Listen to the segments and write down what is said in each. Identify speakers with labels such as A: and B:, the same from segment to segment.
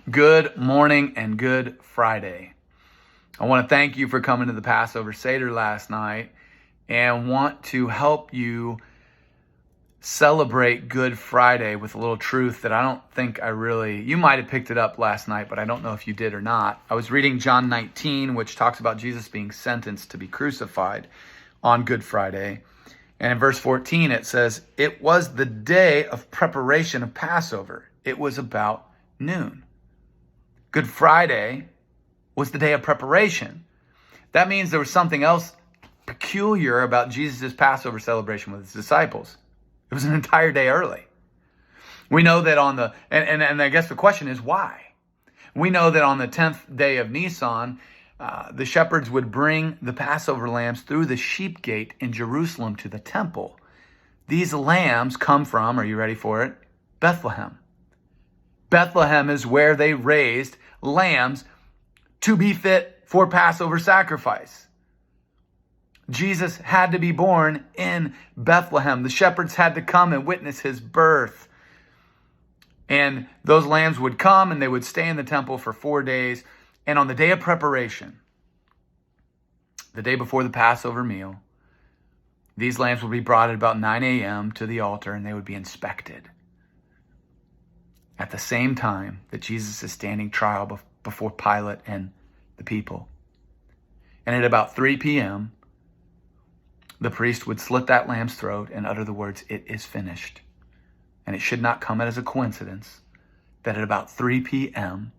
A: Good morning and good Friday. I want to thank you for coming to the Passover Seder last night and want to help you celebrate Good Friday with a little truth that I don't think you might have picked it up last night, but I don't know if you did or not. I was reading John 19, which talks about Jesus being sentenced to be crucified on Good Friday. And in verse 14, it says, "It was the day of preparation of Passover. It was about noon." Good Friday was the day of preparation. That means there was something else peculiar about Jesus' Passover celebration with his disciples. It was an entire day early. We know that and I guess the question is why? We know that on the 10th day of Nisan, the shepherds would bring the Passover lambs through the sheep gate in Jerusalem to the temple. These lambs come from, are you ready for it? Bethlehem. Bethlehem is where they raised lambs to be fit for Passover sacrifice. Jesus had to be born in Bethlehem. The shepherds had to come and witness his birth. And those lambs would come and they would stay in the temple for 4 days. And on the day of preparation, the day before the Passover meal, these lambs would be brought at about 9 a.m. to the altar and they would be inspected. At the same time that Jesus is standing trial before Pilate and the people. And at about 3 p.m., the priest would slit that lamb's throat and utter the words, "It is finished." And it should not come as a coincidence that at about 3 p.m.,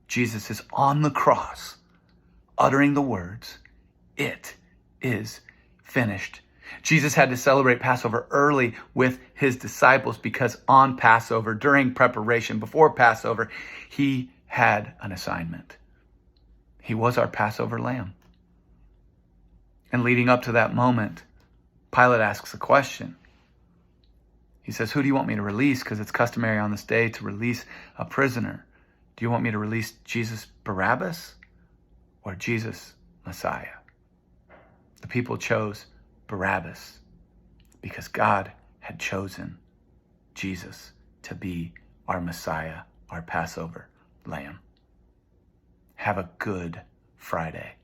A: Jesus is on the cross, uttering the words, "It is finished." Jesus had to celebrate Passover early with his disciples because on Passover, during preparation, before Passover, he had an assignment. He was our Passover lamb. And leading up to that moment, Pilate asks a question. He says, "Who do you want me to release?" Because it's customary on this day to release a prisoner. Do you want me to release Jesus Barabbas or Jesus Messiah? The people chose Barabbas because God had chosen Jesus to be our Messiah, our Passover lamb. Have a good Friday.